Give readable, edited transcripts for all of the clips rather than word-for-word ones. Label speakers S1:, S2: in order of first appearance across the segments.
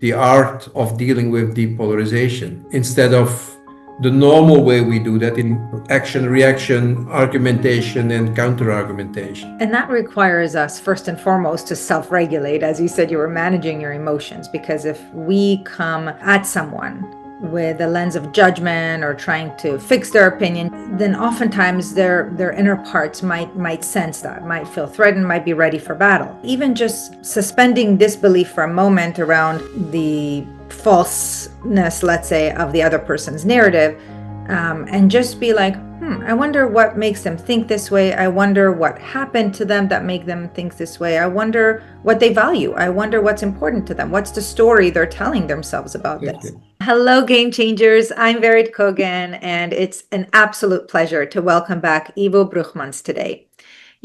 S1: the art of dealing with depolarization instead of the normal way we do that in action, reaction, argumentation, and counter argumentation.
S2: And that requires us, first and foremost, to self regulate. As you said, you were managing your emotions, because if we come at someone with a lens of judgment or trying to fix their opinion, then oftentimes their inner parts might sense that, might feel threatened, might be ready for battle. Even just suspending disbelief for a moment around the falseness, let's say, of the other person's narrative, and just be like, I wonder what makes them think this way. I wonder what happened to them that make them think this way. I wonder what they value. I wonder what's important to them. What's the story they're telling themselves about this? Hello, Game Changers. I'm Verit Kogan, and it's an absolute pleasure to welcome back Ivo Brughmans today.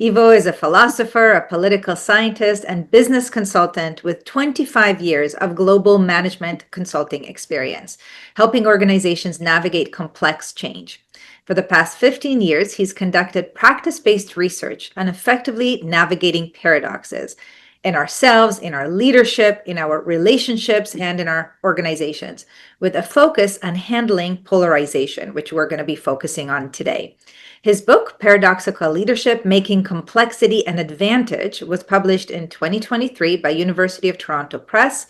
S2: Ivo is a philosopher, a political scientist, and business consultant with 25 years of global management consulting experience, helping organizations navigate complex change. For the past 15 years, he's conducted practice-based research on effectively navigating paradoxes in ourselves, in our leadership, in our relationships, and in our organizations, with a focus on handling polarization, which we're going to be focusing on today. His book, Paradoxical Leadership, Making Complexity an Advantage, was published in 2023 by University of Toronto Press,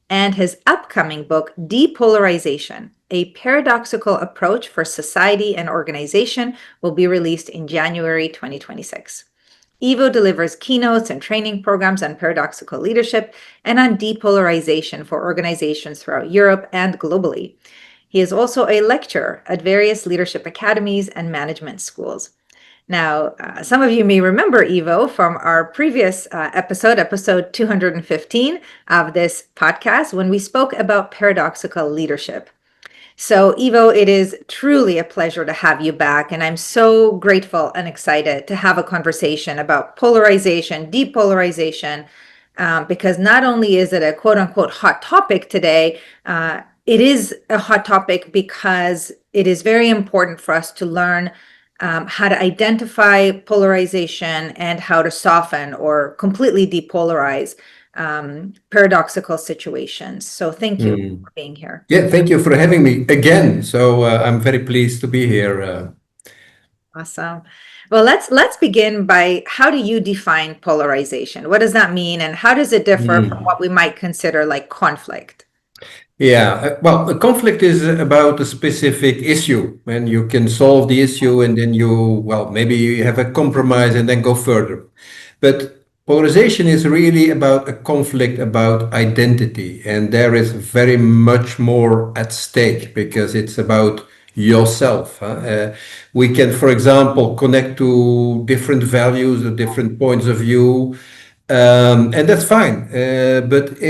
S2: and his upcoming book, Depolarization, A Paradoxical Approach for Society and Organization, will be released in January 2026. Ivo delivers keynotes and training programs on paradoxical leadership and on depolarization for organizations throughout Europe and globally. He is also a lecturer at various leadership academies and management schools. Now, some of you may remember Ivo from our previous episode 215 of this podcast, when we spoke about paradoxical leadership. So, Ivo, it is truly a pleasure to have you back, and I'm so grateful and excited to have a conversation about polarization, depolarization, because not only is it a quote-unquote hot topic today, it is a hot topic because it is very important for us to learn how to identify polarization and how to soften or completely depolarize paradoxical situations. So thank you for being here.
S1: Yeah, thank you for having me again. So I'm very pleased to be here.
S2: Awesome. Well, let's begin by, how do you define polarization? What does that mean, and how does it differ from what we might consider like conflict?
S1: Yeah, well, a conflict is about a specific issue, and you can solve the issue, and then maybe you have a compromise and then go further. But polarization is really about a conflict about identity, and there is very much more at stake because it's about yourself. We can, for example, connect to different values or different points of view, and that's fine. But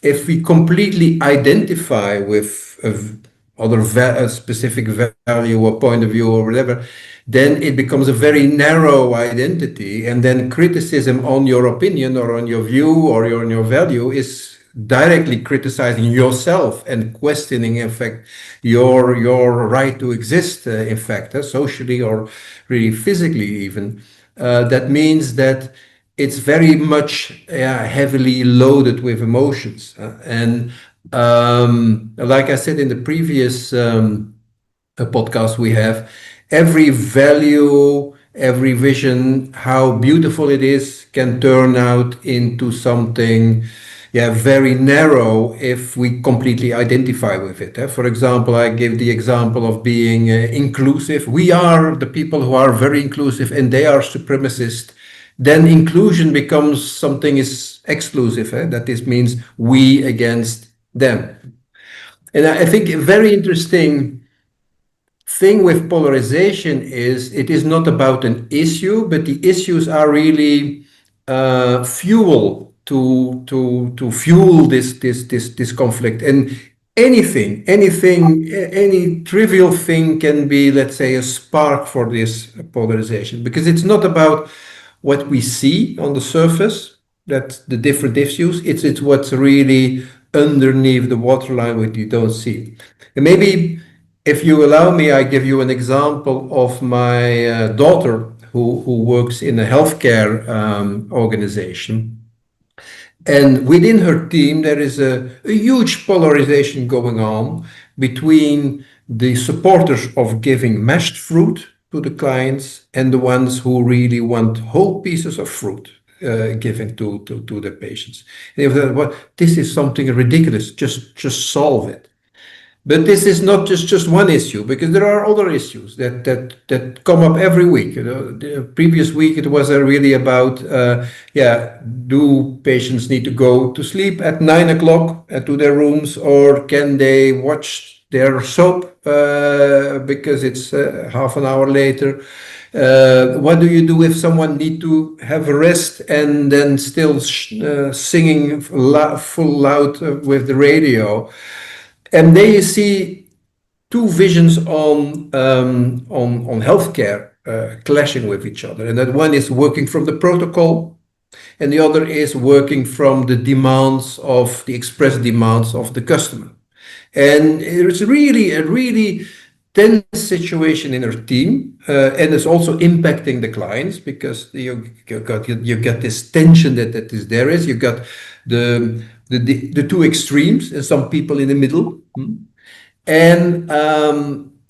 S1: if we completely identify with a specific value or point of view or whatever, then it becomes a very narrow identity, and then criticism on your opinion or on your view or on your value is directly criticizing yourself and questioning, in fact, your right to exist, in fact, socially or really physically even. That means that it's very much heavily loaded with emotions. And like I said in the previous podcast we have, every value, every vision, how beautiful it is, can turn out into something very narrow if we completely identify with it. For example, I give the example of being inclusive. We are the people who are very inclusive and they are supremacist. Then inclusion becomes something is exclusive. That this means we against them. And I think a very interesting thing with polarization is it is not about an issue, but the issues are really fuel to fuel this conflict. And any trivial thing can be, let's say, a spark for this polarization, because it's not about what we see on the surface, that's the different issues. It's what's really underneath the waterline what you don't see. And maybe, if you allow me, I give you an example of my daughter who works in a healthcare organization. And within her team, there is a huge polarization going on between the supporters of giving mashed fruit to the clients and the ones who really want whole pieces of fruit given to the patients. And they said, well, this is something ridiculous. Just solve it. But this is not just one issue, because there are other issues that come up every week. You know, the previous week it was really about, do patients need to go to sleep at 9 o'clock to their rooms, or can they watch their soap because it's half an hour later? What do you do if someone need to have a rest and then still singing full loud with the radio? And there you see two visions on healthcare clashing with each other, and that one is working from the protocol, and the other is working from the demands of the express demands of the customer. And it's really a really tense situation in our team, and it's also impacting the clients, because you get this tension that is there. Is you got the two extremes and some people in the middle. And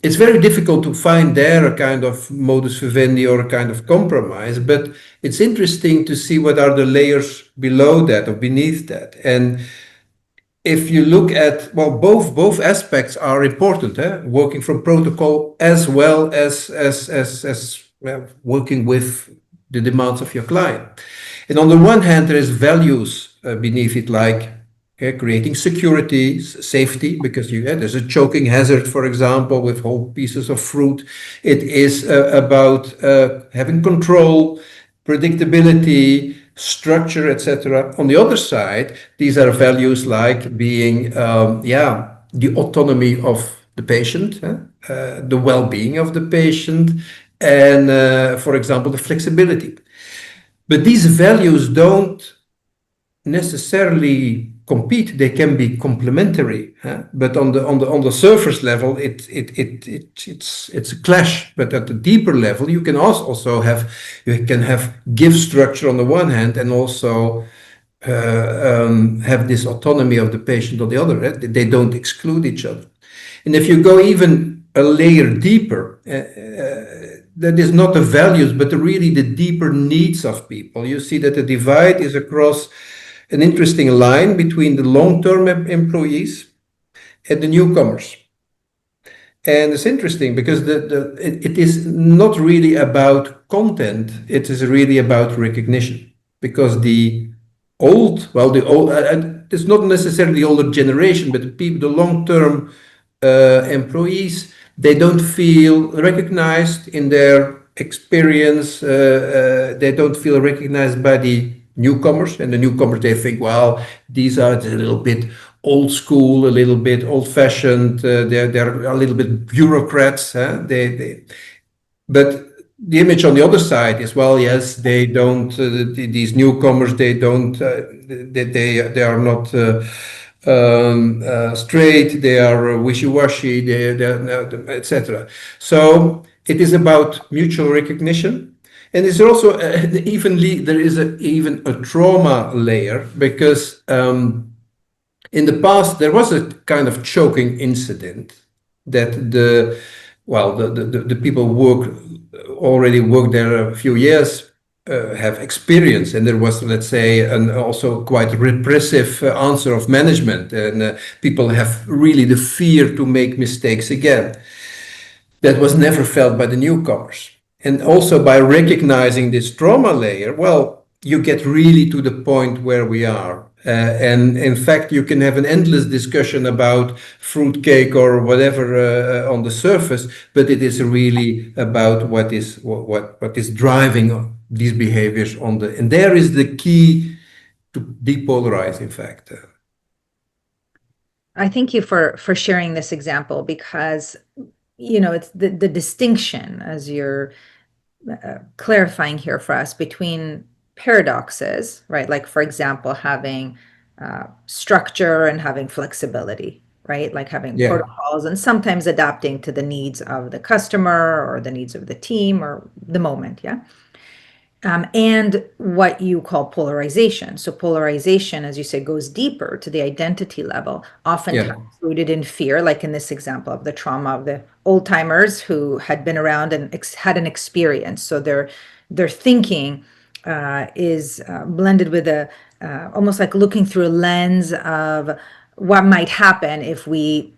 S1: it's very difficult to find there a kind of modus vivendi or a kind of compromise, but it's interesting to see what are the layers below that or beneath that. And if you look at, well, both aspects are important, working from protocol as well as well, working with the demands of your client. And on the one hand, there is values beneath it, like creating security, safety, because there's a choking hazard, for example, with whole pieces of fruit. It is about having control, predictability, structure, etc. On the other side, these are values like being, the autonomy of the patient, the well-being of the patient, and, for example, the flexibility. But these values don't necessarily compete; they can be complementary. But on the surface level, it's a clash. But at the deeper level, you can also have give structure on the one hand, and also have this autonomy of the patient on the other. They don't exclude each other. And if you go even a layer deeper, that is not the values, but really the deeper needs of people. You see that the divide is across an interesting line between the long-term employees and the newcomers. And it's interesting because it is not really about content, it is really about recognition. Because the old, it's not necessarily the older generation, but the long-term employees, they don't feel recognized in their experience, they don't feel recognized by the newcomers, and the newcomers, they think, well, these are a little bit old school, a little bit old-fashioned, they're a little bit bureaucrats. But the image on the other side is, well, yes, they don't, these newcomers, they don't, they are not straight, they are wishy-washy, etc. So it is about mutual recognition. And it's also there is even a trauma layer, because in the past there was a kind of choking incident that the people already worked there a few years have experienced, and there was, let's say, an also quite repressive answer of management, and people have really the fear to make mistakes again. That was never felt by the newcomers. And also by recognizing this trauma layer, well, you get really to the point where we are. And in fact, you can have an endless discussion about fruitcake or whatever on the surface, but it is really about what is driving these behaviors and there is the key to depolarize, in fact.
S2: I thank you for sharing this example, because it's the distinction, as you're clarifying here for us, between paradoxes, right? Like, for example, having structure and having flexibility, right? Like having protocols and sometimes adapting to the needs of the customer or the needs of the team or the moment, yeah? and what you call polarization. So polarization, as you say, goes deeper to the identity level,
S1: Yeah,
S2: oftentimes rooted in fear, like in this example of the trauma of the old timers who had been around and had an experience. So their thinking is blended with a almost like looking through a lens of what might happen if we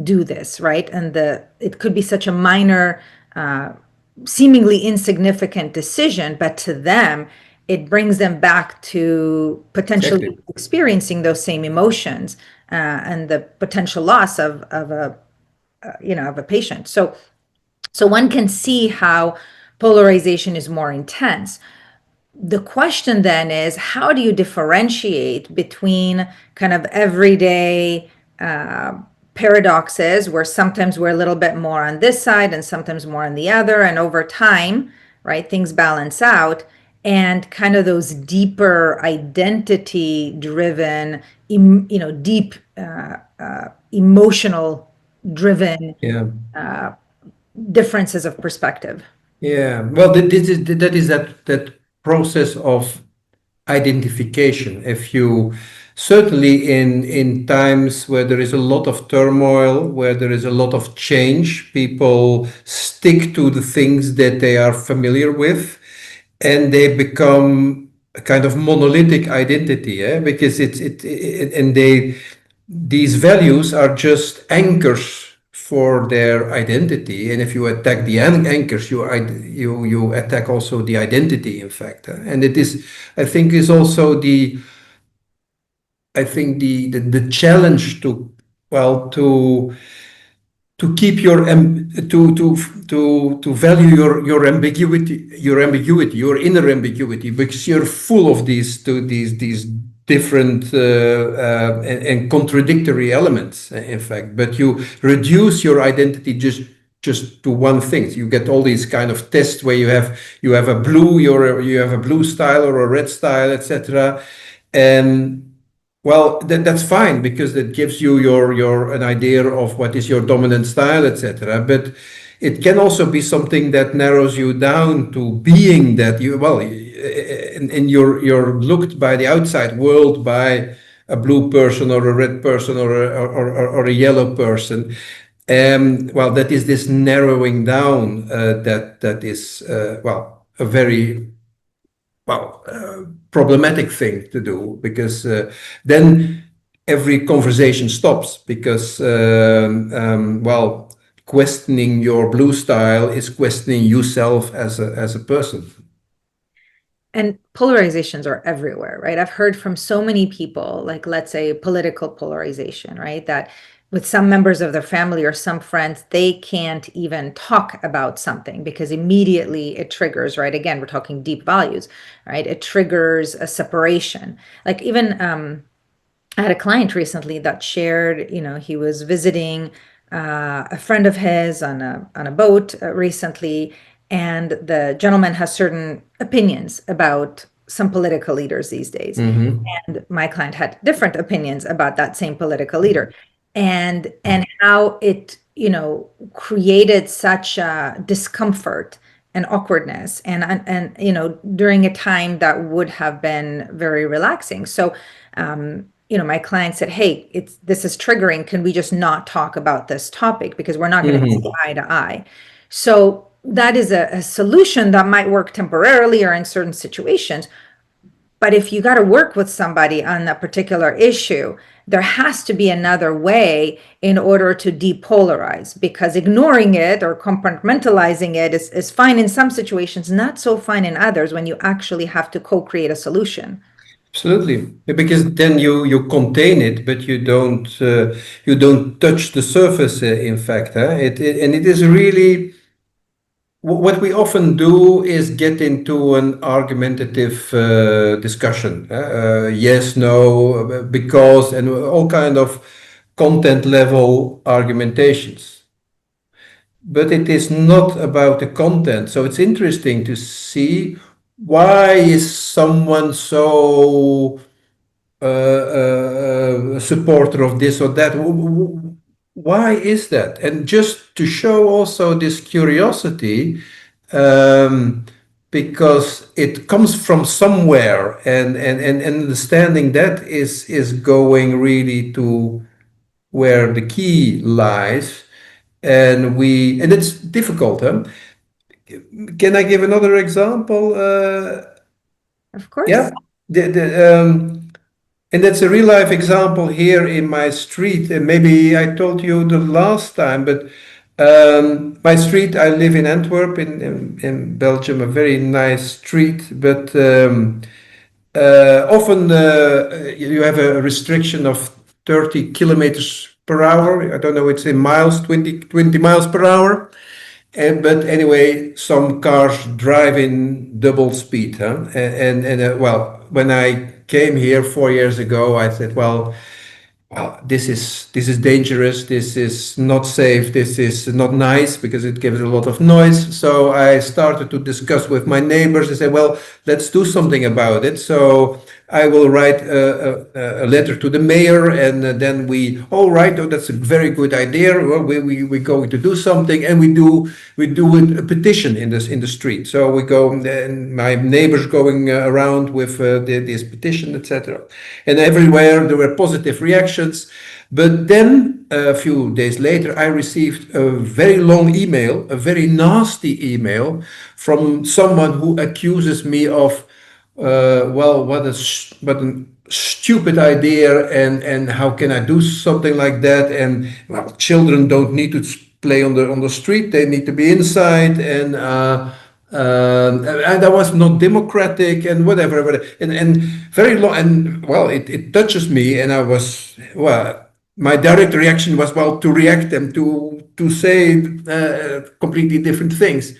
S2: do this, right? And it could be such a minor, seemingly insignificant decision, but to them, it brings them back to potentially
S1: exactly.
S2: experiencing those same emotions and the potential loss of a of a patient. So one can see how polarization is more intense. The question then is, how do you differentiate between kind of everyday paradoxes where sometimes we're a little bit more on this side and sometimes more on the other, and over time, right, things balance out, and kind of those deeper identity driven, deep emotional driven
S1: Yeah.
S2: differences of perspective.
S1: Yeah. Well, that process of identification. If you certainly in times where there is a lot of turmoil, where there is a lot of change, people stick to the things that they are familiar with, and they become a kind of monolithic identity, because and these values are just anchors for their identity, and if you attack the anchors, you attack also the identity, in fact, and it is, I think, is also the challenge to, well, to keep your to value your inner ambiguity, because you're full of these different and contradictory elements, in fact, but you reduce your identity just to one thing. You get all these kind of tests where you have a blue style or a red style, etc. And well, that's fine, because that gives you your an idea of what is your dominant style, etc. But it can also be something that narrows you down to being that you, well, and you're looked by the outside world by a blue person or a red person or a yellow person. Well, that is this narrowing down, that is, well, a very, well, problematic thing to do, because then every conversation stops, because well, questioning your blue style is questioning yourself as a person.
S2: And polarizations are everywhere, right? I've heard from so many people, like let's say political polarization, right? That with some members of their family or some friends, they can't even talk about something because immediately it triggers, right? Again, we're talking deep values, right? It triggers a separation. Like even I had a client recently that shared, he was visiting a friend of his on a boat recently, and the gentleman has certain opinions about some political leaders these days.
S1: Mm-hmm.
S2: And my client had different opinions about that same political leader, and how it, created such a discomfort and awkwardness, and during a time that would have been very relaxing. So my client said, hey, this is triggering, can we just not talk about this topic because we're not going to see
S1: Mm-hmm.
S2: eye to eye. So that is a solution that might work temporarily or in certain situations. But if you got to work with somebody on a particular issue, there has to be another way in order to depolarize, because ignoring it or compartmentalizing it is fine in some situations, not so fine in others when you actually have to co-create a solution.
S1: Absolutely, because then you contain it, but you don't touch the surface. In fact, and it is really. What we often do is get into an argumentative discussion. Yes, no, because, and all kind of content level argumentations. But it is not about the content. So it's interesting to see, why is someone so a supporter of this or that. Why is that? And just to show also this curiosity, um, because it comes from somewhere, and understanding that is going really to where the key lies. And it's difficult, huh? Can I give another example?
S2: Of course.
S1: Yeah, and that's a real life example here in my street. And maybe I told you the last time, but my street, I live in Antwerp in Belgium, a very nice street, but often you have a restriction of 30 kilometers per hour. I don't know, it's in miles, 20 miles per hour. But anyway, some cars drive in double speed, huh? Well, when I came here 4 years ago, I said, well, this is dangerous. This is not safe. This is not nice because it gives a lot of noise. So I started to discuss with my neighbors. I said, well, let's do something about it. So I will write a letter to the mayor, and then all right, oh, that's a very good idea. Well, we're going to do something, and we do a petition in the street. So we go, and my neighbors going around with this petition, etc. And everywhere there were positive reactions. But then a few days later, I received a very long email, a very nasty email from someone who accuses me of well, what a stupid idea, and how can I do something like that? And well, children don't need to play on the street; they need to be inside, and that was not democratic and whatever. And very long, and well, it touches me, and I was well. My direct reaction was well to react them to say completely different things.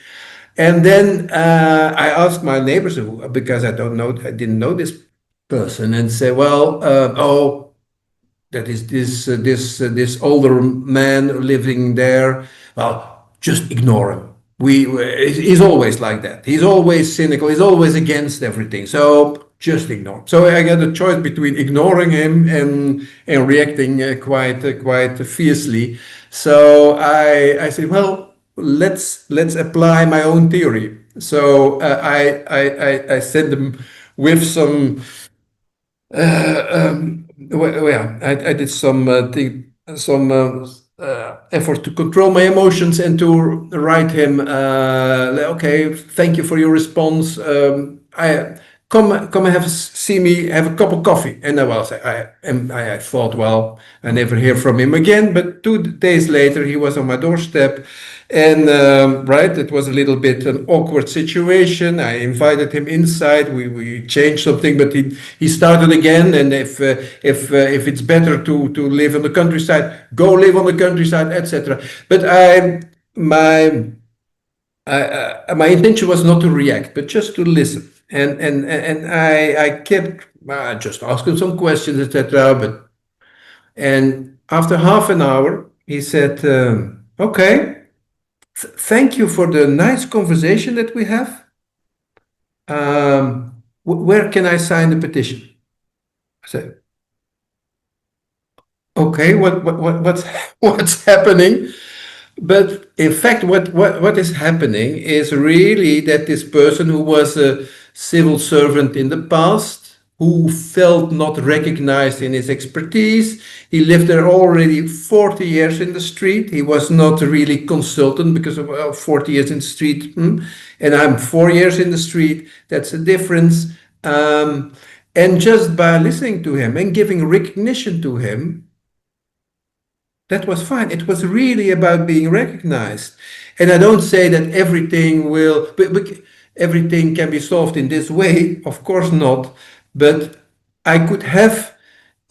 S1: And then I asked my neighbors because I didn't know this person, and say, well, oh, that is this older man living there. Well, just ignore him. He's always like that. He's always cynical. He's always against everything. So just ignore. So I got a choice between ignoring him and reacting quite fiercely. So I said, well, let's apply my own theory. So I sent them with some yeah, I did some effort to control my emotions and to write him. Okay, thank you for your response. I come see me, have a cup of coffee. And I was I thought, well, I never hear from him again. But 2 days later, he was on my doorstep. And right, it was a little bit an awkward situation. I invited him inside. We changed something, but he started again. And if it's better to live on the countryside, go live on the countryside, etc. But my intention was not to react, but just to listen. And I kept just asking some questions, etc. And after half an hour, he said, "Okay. Thank you for the nice conversation that we have. Where can I sign the petition?" I said, "Okay, what's what's happening?" But in fact, what is happening is really that this person who was a civil servant in the past, who felt not recognized in his expertise, he lived there already 40 years in the street. He was not really consultant because of 40 years in the street, and I'm 4 years in the street. That's a difference. And just by listening to him and giving recognition to him, that was fine. It was really about being recognized. And I don't say that everything can be solved in this way. Of course not. But I could have,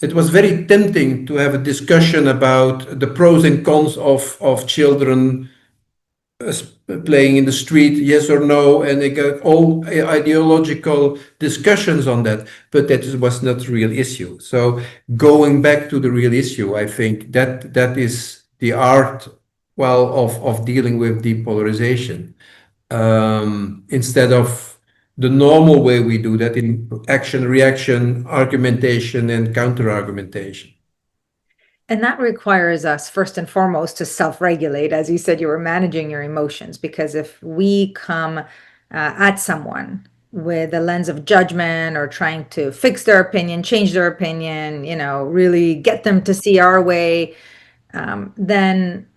S1: it was very tempting to have a discussion about the pros and cons of children playing in the street, yes or no, and they got all ideological discussions on that, but that was not the real issue. So going back to the real issue, I think that is the art, well, of dealing with depolarization, instead of the normal way we do that in action, reaction, argumentation, and counter argumentation.
S2: And that requires us, first and foremost, to self regulate. As you said, you were managing your emotions, because if we come at someone with a lens of judgment or trying to fix their opinion, change their opinion, really get them to see our way, then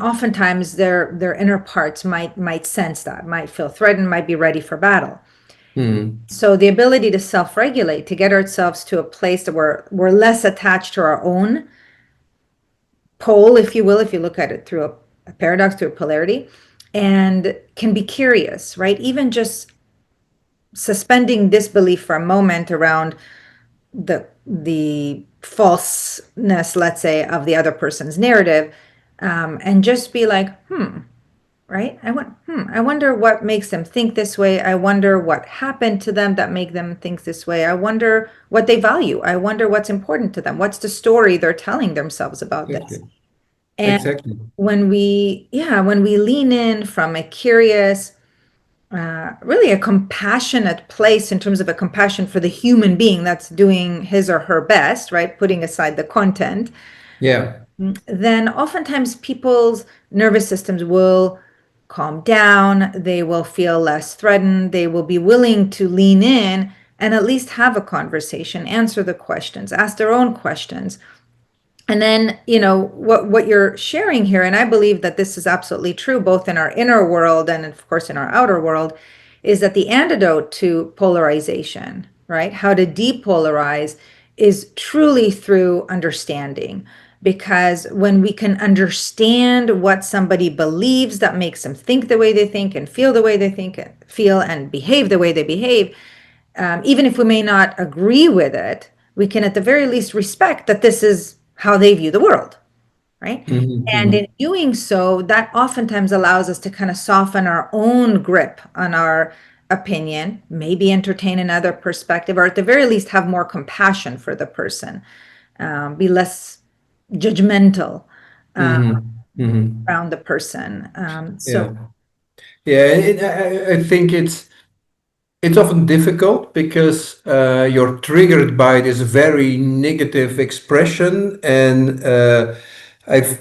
S2: oftentimes their inner parts might sense that, might feel threatened, might be ready for battle.
S1: Mm.
S2: So the ability to self-regulate, to get ourselves to a place that we're less attached to our own pole, if you will, if you look at it through a paradox, through a polarity, and can be curious, right? Even just suspending disbelief for a moment around the falseness, let's say, of the other person's narrative, and just be like, right? I wonder what makes them think this way. I wonder what happened to them that make them think this way. I wonder what they value. I wonder what's important to them. What's the story they're telling themselves about this?
S1: Exactly.
S2: And
S1: Exactly.
S2: when we lean in from a curious, really a compassionate place, in terms of a compassion for the human being that's doing his or her best, right? Putting aside the content,
S1: Yeah.
S2: then oftentimes people's nervous systems will calm down. They will feel less threatened. They will be willing to lean in and at least have a conversation, answer the questions, ask their own questions. And then, what you're sharing here, and I believe that this is absolutely true, both in our inner world and of course in our outer world, is that the antidote to polarization, right? How to depolarize is truly through understanding. Because when we can understand what somebody believes that makes them think the way they think and feel the way they think, feel, and behave the way they behave, even if we may not agree with it, we can at the very least respect that this is how they view the world, right?
S1: Hmm.
S2: And
S1: Hmm.
S2: in doing so, that oftentimes allows us to kind of soften our own grip on our opinion, maybe entertain another perspective, or at the very least have more compassion for the person, be less judgmental
S1: Hmm. Hmm.
S2: around the person. So
S1: Yeah. Yeah. I think it's often difficult because you're triggered by this very negative expression, and I've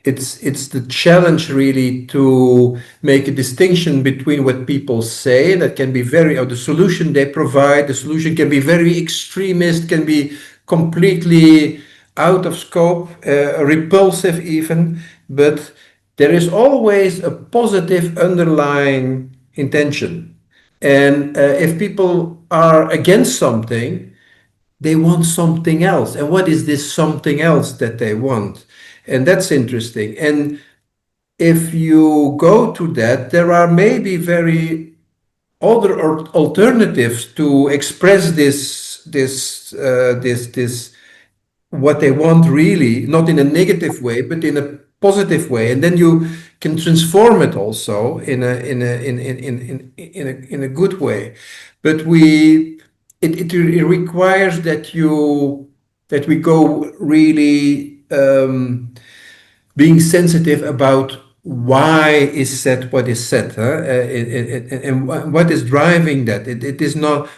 S1: it's the challenge really to make a distinction between what people say that can be very, or the solution they provide. The solution can be very extremist, can be completely out of scope, repulsive even, but there is always a positive underlying intention. And if people are against something, they want something else. And what is this something else that they want? And that's interesting. And if you go to that, there are maybe very other alternatives to express this what they want really, not in a negative way, but in a positive way, and then you can transform it also in a good way. But it requires that we go really being sensitive about why is said what is said, huh? And what is driving that. It is not.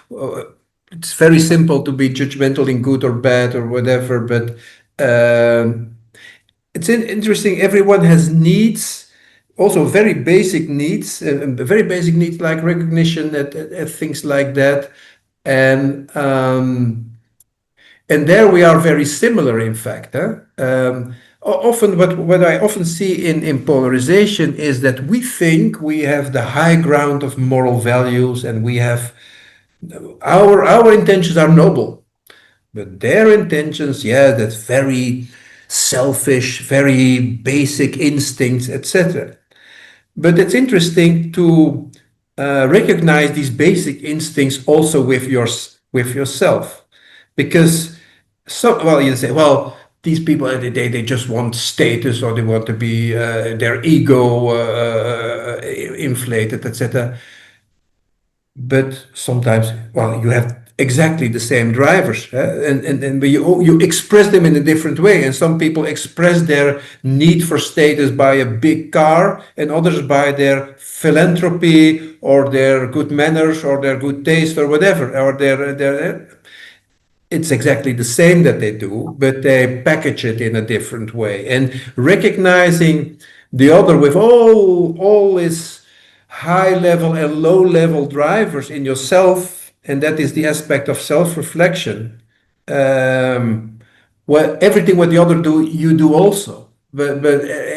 S1: It's very simple to be judgmental in good or bad or whatever, but it's interesting. Everyone has needs, also very basic needs like recognition, things like that, and there we are very similar, in fact. Huh? Often, what I often see in polarization is that we think we have the high ground of moral values, and we have our intentions are noble, but their intentions, yeah, that's very selfish, very basic instincts, etc. But it's interesting to recognize these basic instincts also with yourself, because well, you say, well, these people they just want status, or they want to be their ego inflated, etc. But sometimes, well, you have exactly the same drivers, and but you express them in a different way. And some people express their need for status by a big car, and others by their philanthropy or their good manners or their good taste or whatever, or their it's exactly the same that they do, but they package it in a different way. And recognizing the other with all his high level and low level drivers in yourself, and that is the aspect of self reflection. Um, well, everything what the other do, you do also. But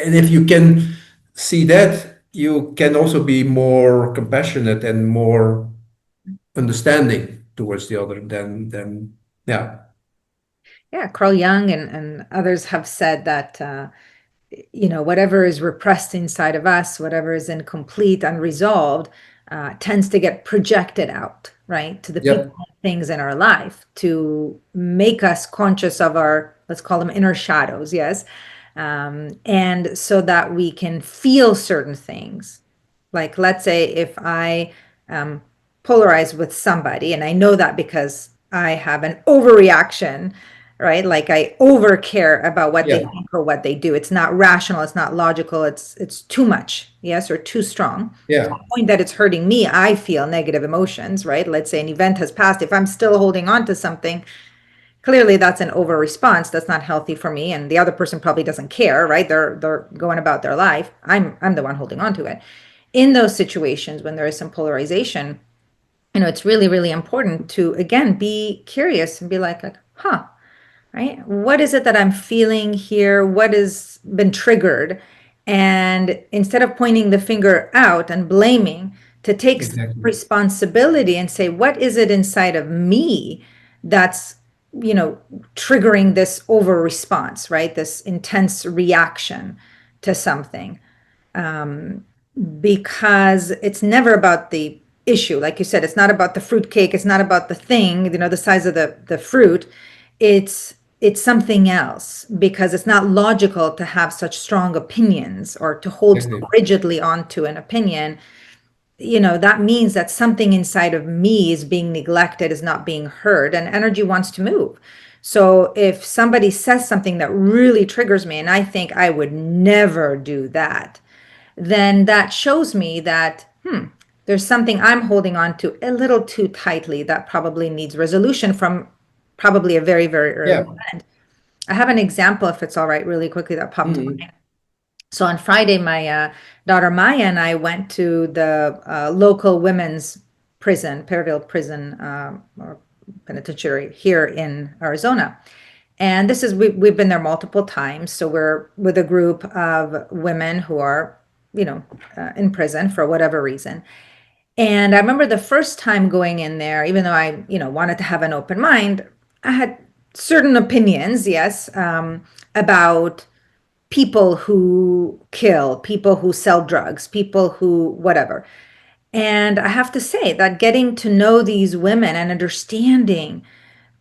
S1: and if you can see that, you can also be more compassionate and more understanding towards the other than yeah.
S2: Yeah, Carl Jung and others have said that whatever is repressed inside of us, whatever is incomplete, unresolved, tends to get projected out, right, to the people
S1: Yeah,
S2: and things in our life to make us conscious of our, let's call them inner shadows, yes, and so that we can feel certain things. Like, let's say if I polarize with somebody, and I know that because I have an overreaction, right? Like I over care about what they
S1: yeah,
S2: think or what they do. It's not rational, it's not logical, it's too much, yes, or too strong. To
S1: yeah,
S2: the point that it's hurting me, I feel negative emotions, right? Let's say an event has passed. If I'm still holding on to something, clearly that's an over response. That's not healthy for me. And the other person probably doesn't care, right? They're going about their life. I'm the one holding on to it. In those situations when there is some polarization, it's really, really important to again be curious and be like, huh, right? What is it that I'm feeling here? What has been triggered? And instead of pointing the finger out and blaming, to take
S1: exactly.
S2: responsibility and say, what is it inside of me that's, you know, triggering this over response, right? This intense reaction to something. Because it's never about the issue. Like you said, it's not about the fruit cake. It's not about the thing, the size of the fruit. It's something else because it's not logical to have such strong opinions or to hold so
S1: Exactly.
S2: rigidly onto an opinion. That means that something inside of me is being neglected, is not being heard, and energy wants to move. So if somebody says something that really triggers me and I think I would never do that, then that shows me that there's something I'm holding on to a little too tightly that probably needs resolution from probably a very, very early
S1: Yeah.
S2: end. I have an example, if it's all right, really quickly, that popped to
S1: Mhm.
S2: mind. So on Friday, my daughter Maya and I went to the local women's prison, Perryville prison, or penitentiary here in Arizona. And this is we've been there multiple times. So we're with a group of women who are, in prison for whatever reason. And I remember the first time going in there, even though I, wanted to have an open mind, I had certain opinions, yes, about people who kill, people who sell drugs, people who whatever. And I have to say that getting to know these women and understanding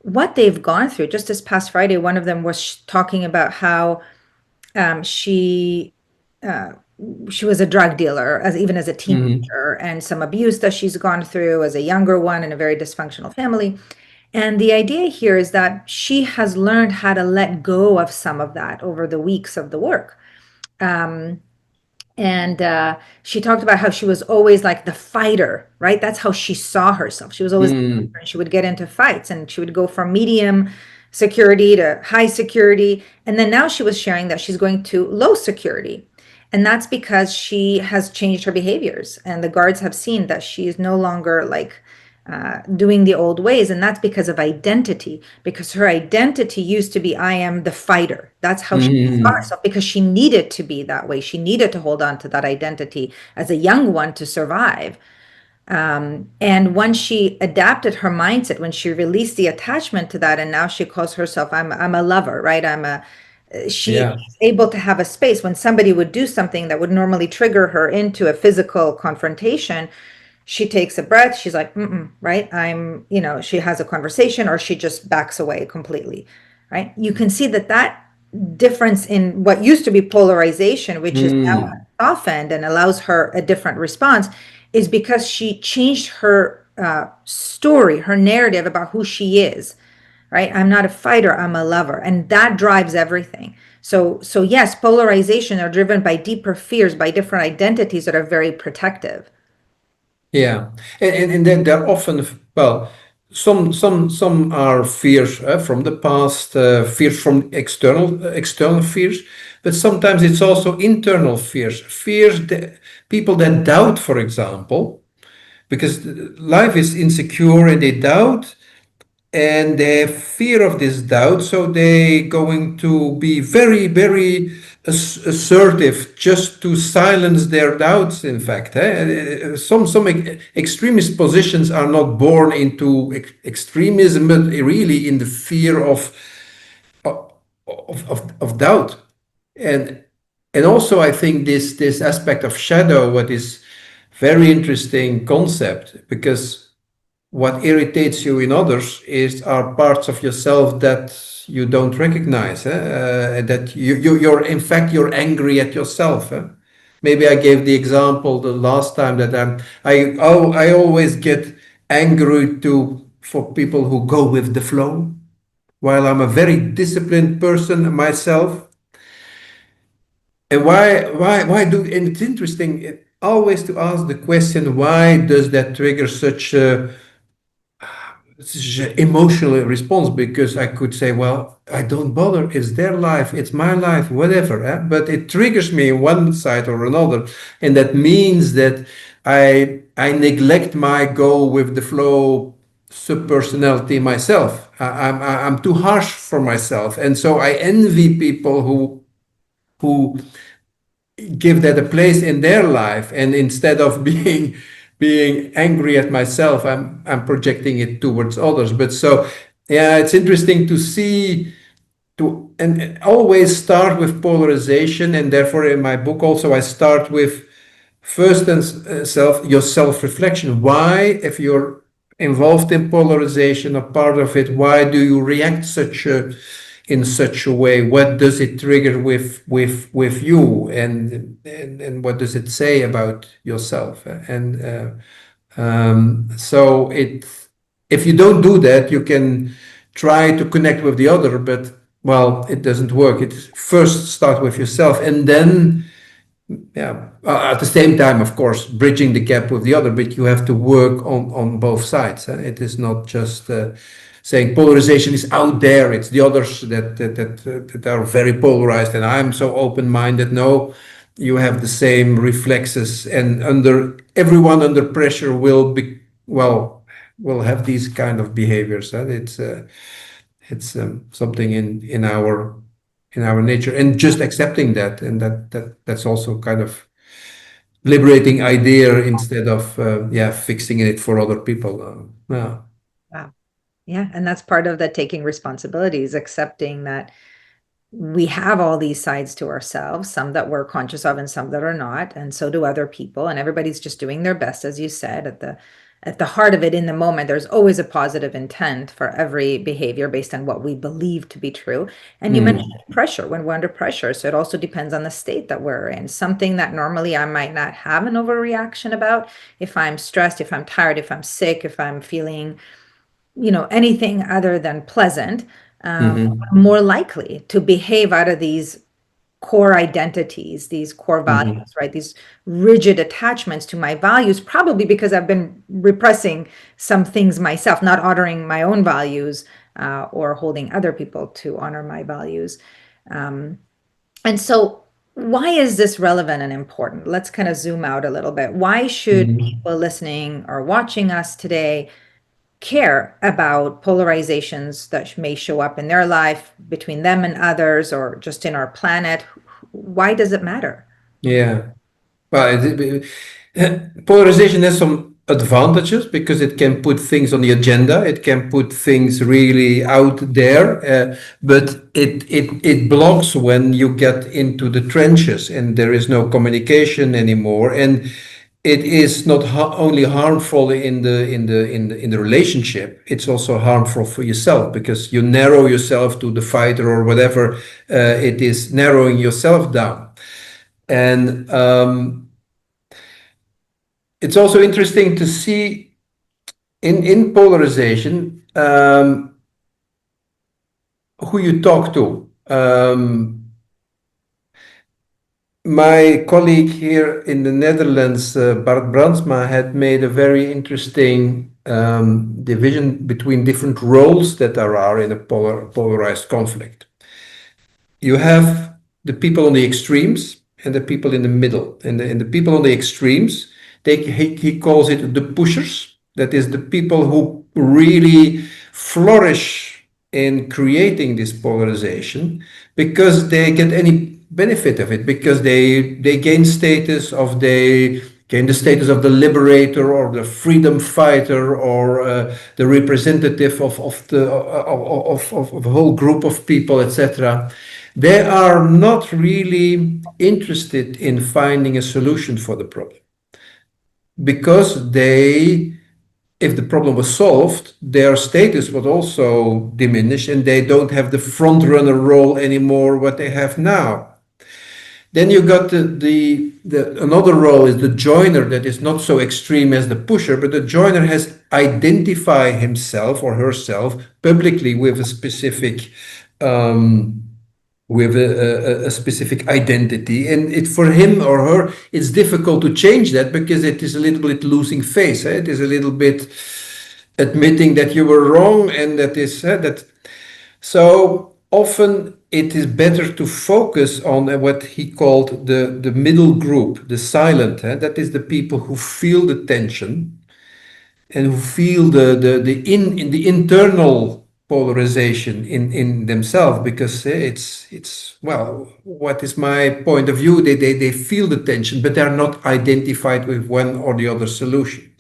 S2: what they've gone through. Just this past Friday, one of them was talking about how she she was a drug dealer as even as a
S1: Mhm.
S2: teenager, and some abuse that she's gone through as a younger one in a very dysfunctional family. And the idea here is that she has learned how to let go of some of that over the weeks of the work. And she talked about how she was always like the fighter, right? That's how she saw herself. She was always,
S1: Mhm.
S2: she would get into fights and she would go from medium security to high security. And then now she was sharing that she's going to low security. And that's because she has changed her behaviors. And the guards have seen that she is no longer like doing the old ways. And that's because of identity, because her identity used to be, I am the fighter. That's how she saw
S1: Mhm.
S2: herself, because she needed to be that way. She needed to hold on to that identity as a young one to survive. And once she adapted her mindset, when she released the attachment to that, and now she calls herself, I'm a lover, right? She's
S1: Yeah.
S2: able to have a space when somebody would do something that would normally trigger her into a physical confrontation. She takes a breath. She's like, mm-mm, right? She has a conversation or she just backs away completely, right? You can see that difference in what used to be polarization, which is now
S1: Mm.
S2: softened and allows her a different response, is because she changed her story, her narrative about who she is, right? I'm not a fighter, I'm a lover. And that drives everything. So yes, polarization are driven by deeper fears, by different identities that are very protective.
S1: Yeah, and then they're often well, some are fears from the past, fears from external fears, but sometimes it's also internal fears. Fears that people that doubt, for example, because life is insecure and they doubt and they have fear of this doubt, so they going to be very, very assertive just to silence their doubts. In fact, some extremist positions are not born into extremism, but really in the fear of doubt. And also I think this aspect of shadow, what is very interesting concept, because what irritates you in others is are parts of yourself that you don't recognize, that you're in fact you're angry at yourself. Maybe I gave the example the last time that I always get angry for people who go with the flow, while I'm a very disciplined person myself. And why do, and it's interesting always to ask the question, why does that trigger such an emotional response? Because I could say, well, I don't bother. It's their life. It's my life, whatever. But it triggers me in one side or another. And that means that I neglect my go with the flow subpersonality myself. I'm too harsh for myself. And so I envy people who give that a place in their life, and instead of being angry at myself, I'm projecting it towards others. But so yeah, it's interesting to see, to and always start with polarization, and therefore in my book also I start with first and your self-reflection. Why, if you're involved in polarization, a part of it, why do you react in such a way? What does it trigger with you, and what does it say about yourself? And so if you don't do that, you can try to connect with the other, but well, it doesn't work. It first start with yourself, and then yeah, at the same time, of course, bridging the gap with the other, but you have to work on both sides. It is not just saying polarization is out there, it's the others that are very polarized, and I'm so open-minded. No, you have the same reflexes, and everyone under pressure will have these kind of behaviors. It's something in our nature, and just accepting that, and that's also kind of liberating idea, instead of fixing it for other people. Yeah.
S2: Wow. Yeah. And that's part of the taking responsibilities, accepting that we have all these sides to ourselves, some that we're conscious of and some that are not, and so do other people, and everybody's just doing their best, as you said. At the heart of it, in the moment, there's always a positive intent for every behavior based on what we believe to be true. And you mentioned pressure, when we're under pressure, so it also depends on the state that we're in. Something that normally I might not have an overreaction about, if I'm stressed, if I'm tired, if I'm sick, if I'm feeling anything other than pleasant, I'm more likely to behave out of these core identities, these core values, right? These rigid attachments to my values, probably because I've been repressing some things myself, not honoring my own values, or holding other people to honor my values. And so why is this relevant and important? Let's kind of zoom out a little bit. Why should people listening or watching us today care about polarizations that may show up in their life, between them and others, or just in our planet? Why does it matter?
S1: Yeah. Well, polarization has some advantages because it can put things on the agenda. It can put things really out there, but it blocks when you get into the trenches and there is no communication anymore. And it is not only harmful in the relationship. It's also harmful for yourself, because you narrow yourself to the fighter or whatever. It is narrowing yourself down. And it's also interesting to see in polarization, who you talk to. My colleague here in the Netherlands, Bart Brandsma, had made a very interesting division between different roles that there are in a polarized conflict. You have the people on the extremes and the people in the middle. And the people on the extremes, he calls it the pushers. That is the people who really flourish in creating this polarization because they get any benefit of it, because they gain status of they gain the status of the liberator or the freedom fighter or the representative of a whole group of people, etc. They are not really interested in finding a solution for the problem because if the problem was solved, their status would also diminish and they don't have the front runner role anymore what they have now. Then you got another role is the joiner that is not so extreme as the pusher, but the joiner has identify himself or herself publicly with a specific specific identity, and for him or her it's difficult to change that because it is a little bit losing face. It is a little bit admitting that you were wrong, and that is that. So often it is better to focus on what he called the middle group, the silent. That is the people who feel the tension and who feel the internal polarization in themselves, because it's well, what is my point of view? They feel the tension, but they're not identified with one or the other solution.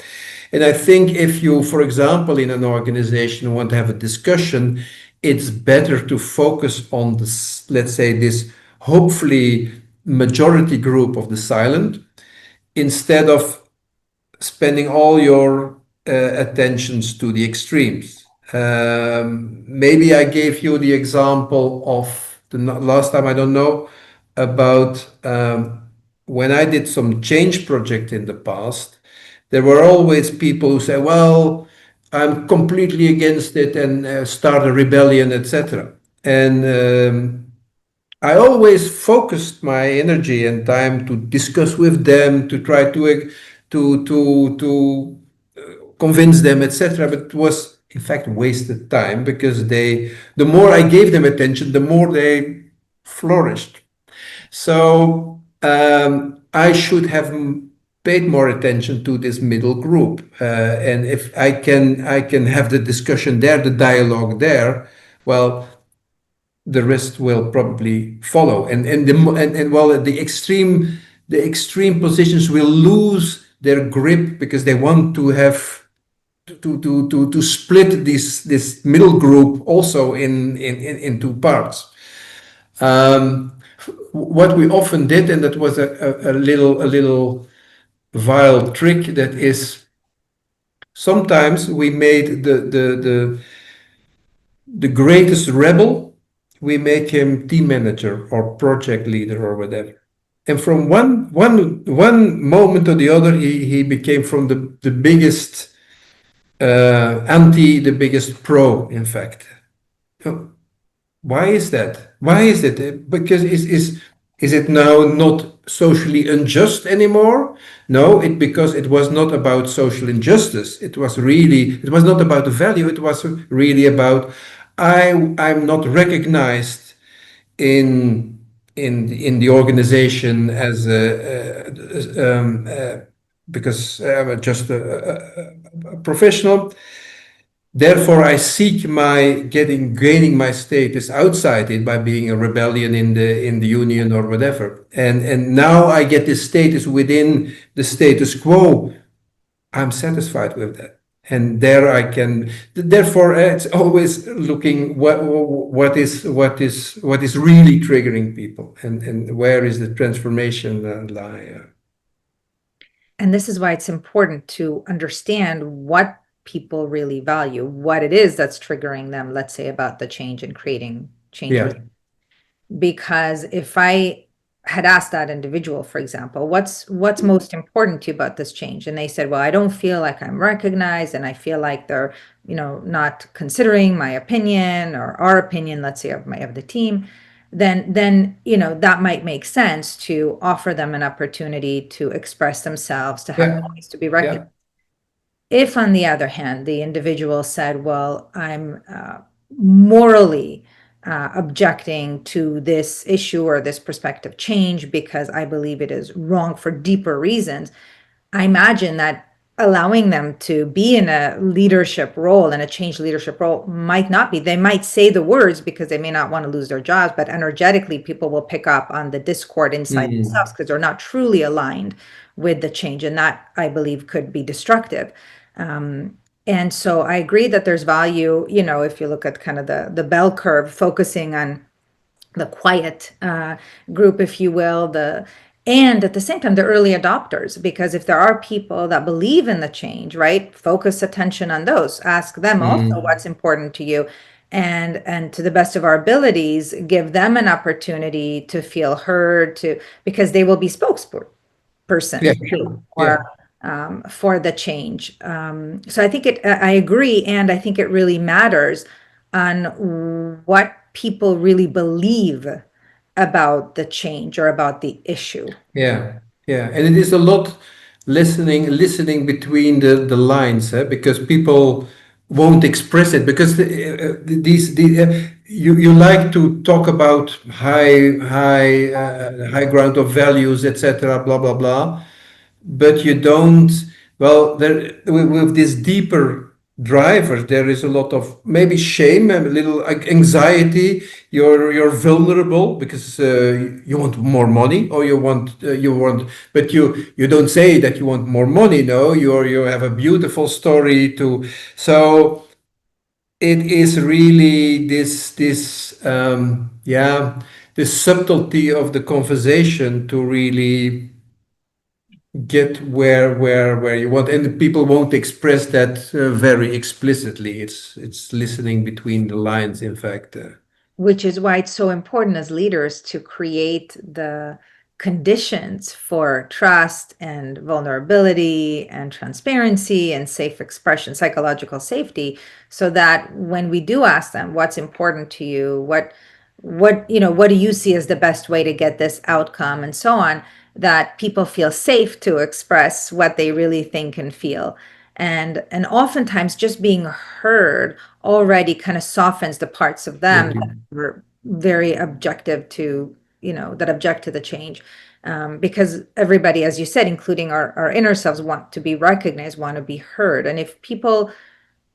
S1: And I think if you, for example, in an organization want to have a discussion, it's better to focus on this, let's say, this hopefully majority group of the silent, instead of spending all your attentions to the extremes. Maybe I gave you the example of the last time, I don't know, about when I did some change project in the past. There were always people who say, well, I'm completely against it, and start a rebellion, etc. And I always focused my energy and time to discuss with them, to try to convince them, etc. But it was in fact wasted time, because the more I gave them attention, the more they flourished. So I should have paid more attention to this middle group, and if I can have the discussion there, the dialogue there, well, the rest will probably follow. And well, the extreme positions will lose their grip because they want to have to split this middle group also in two parts. What we often did, and that was a little vile trick, that is, sometimes we made the greatest rebel, we make him team manager or project leader or whatever. And from one moment to the other, he became from the biggest anti, the biggest pro, in fact. So why is that? Why is it? Because is it now not socially unjust anymore? No, because it was not about social injustice. It was not about the value. It was really about I'm not recognized in the organization as because I'm just a professional. Therefore, I seek gaining my status outside it by being a rebellion in the union or whatever. And now I get this status within the status quo. I'm satisfied with that. And there I can. Therefore, it's always looking what is really triggering people, and where is the transformation lie.
S2: And this is why it's important to understand what people really value, what it is that's triggering them, let's say, about the change and creating change.
S1: Yeah.
S2: Because if I had asked that individual, for example, what's most important to you about this change? And they said, well, I don't feel like I'm recognized, and I feel like they're, not considering my opinion or our opinion, let's say, of the team. Then that might make sense to offer them an opportunity to express themselves, to have a voice, to be recognized. If, on the other hand, the individual said, well, I'm morally objecting to this issue or this perspective change because I believe it is wrong for deeper reasons, I imagine that allowing them to be in a leadership role and a change leadership role might not be. They might say the words because they may not want to lose their jobs, but energetically, people will pick up on the discord inside themselves
S1: Mm.
S2: because they're not truly aligned with the change. And that, I believe, could be destructive. And so I agree that there's value, if you look at kind of the bell curve, focusing on the quiet group, if you will, and at the same time, the early adopters, because if there are people that believe in the change, right, focus attention on those, ask them also
S1: Mm.
S2: what's important to you, and to the best of our abilities, give them an opportunity to feel heard, because they will be
S1: Yeah,
S2: spokesperson
S1: sure.
S2: for
S1: Yeah.
S2: for the change. So I think I agree, and I think it really matters on what people really believe about the change or about the issue.
S1: Yeah, yeah, and it is a lot listening between the lines, because people won't express it because you like to talk about high ground of values, etc. Blah blah blah, but you don't. Well, there with this deeper drivers, there is a lot of maybe shame and a little anxiety. You're vulnerable because you want more money, or you want, but you don't say that you want more money. No, you have a beautiful story to. So it is really this subtlety of the conversation to really get where you want, and people won't express that very explicitly. It's listening between the lines, in fact.
S2: Which is why it's so important as leaders to create the conditions for trust and vulnerability and transparency and safe expression, psychological safety, so that when we do ask them what's important to you, what do you see as the best way to get this outcome, and so on, that people feel safe to express what they really think and feel. And oftentimes just being heard already kind of softens the parts of them
S1: Exactly.
S2: that were very objective to, that object to the change. Because everybody, as you said, including our inner selves, want to be recognized, want to be heard. And if people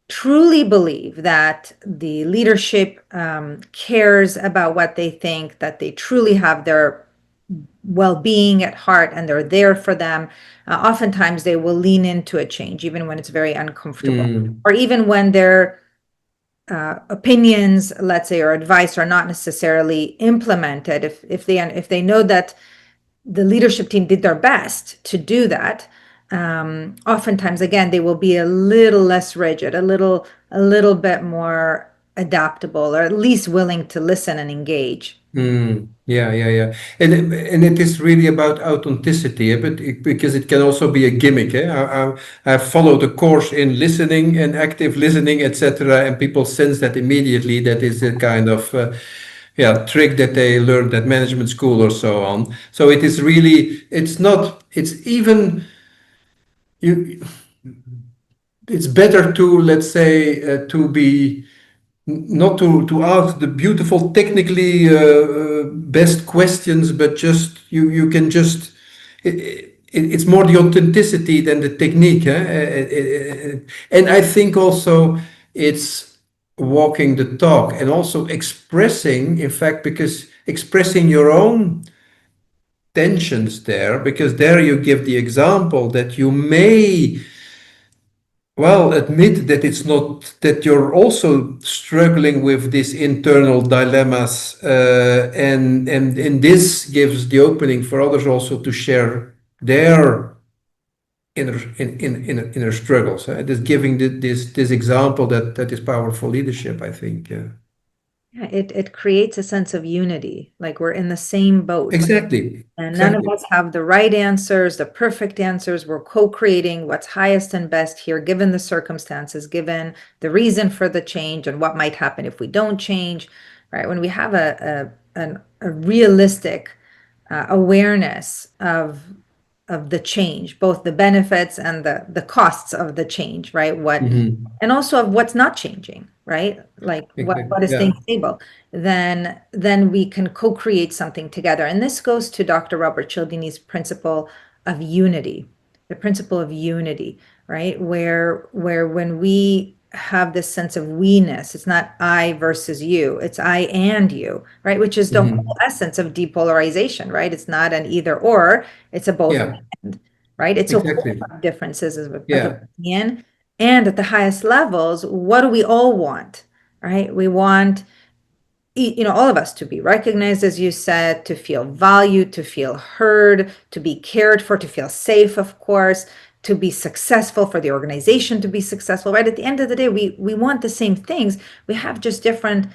S2: truly believe that the leadership cares about what they think, that they truly have their well-being at heart and they're there for them, oftentimes they will lean into a change, even when it's very uncomfortable,
S1: Mm.
S2: or even when their opinions, let's say, or advice are not necessarily implemented. If they know that the leadership team did their best to do that, oftentimes, again, they will be a little less rigid, a little bit more adaptable, or at least willing to listen and engage.
S1: Mm. Yeah, yeah, yeah. And it is really about authenticity, but because it can also be a gimmick. I followed a course in listening and active listening, etc., and people sense that immediately. That is a kind of trick that they learned at management school or so on. So it is really, it's not, it's even you. It's better to, let's say, to be not to ask the beautiful technically best questions, but just you can just it's more the authenticity than the technique, and I think also it's walking the talk and also expressing, in fact, because expressing your own tensions there, because there you give the example that you may well, admit that it's not that you're also struggling with these internal dilemmas, and this gives the opening for others also to share their inner struggles. It is giving this example that is powerful leadership, I think.
S2: Yeah, it creates a sense of unity, like we're in the same boat.
S1: Exactly,
S2: And none of
S1: exactly.
S2: us have the right answers, the perfect answers. We're co-creating what's highest and best here, given the circumstances, given the reason for the change and what might happen if we don't change, right? When we have a realistic awareness of the change, both the benefits and the costs of the change, right? What
S1: Hmm.
S2: and also of what's not changing, right? Like
S1: Exactly.
S2: what is
S1: Yeah.
S2: staying stable. Then we can co-create something together. And this goes to Dr. Robert Cialdini's principle of unity, the principle of unity, right? Where when we have this sense of we-ness, it's not I versus you, it's I and you, right? Which is the whole
S1: Hmm.
S2: essence of depolarization, right? It's not an either or, it's a both
S1: Yeah.
S2: and, right? It's okay
S1: Exactly.
S2: to have differences of
S1: Yeah.
S2: opinion. And at the highest levels, what do we all want, right? We want, all of us to be recognized, as you said, to feel valued, to feel heard, to be cared for, to feel safe, of course, to be successful, for the organization to be successful, right? At the end of the day, we want the same things. We have just different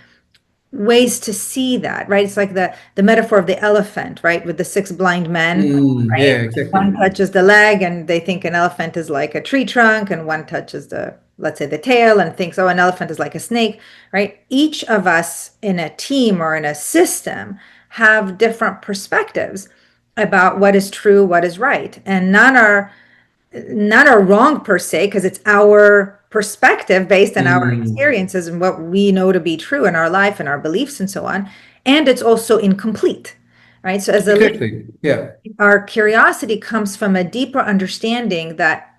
S2: ways to see that, right? It's like the metaphor of the elephant, right? With the six blind men,
S1: Mm,
S2: right?
S1: yeah, exactly.
S2: One touches the leg and they think an elephant is like a tree trunk, and one touches let's say the tail and thinks, oh, an elephant is like a snake, right? Each of us in a team or in a system have different perspectives about what is true, what is right. And none are wrong per se, because it's our perspective based on our
S1: Mm,
S2: experiences and what we know to be true in our life and our beliefs and so on. And it's also incomplete, right? So as a leader,
S1: exactly. Yeah.
S2: our curiosity comes from a deeper understanding that,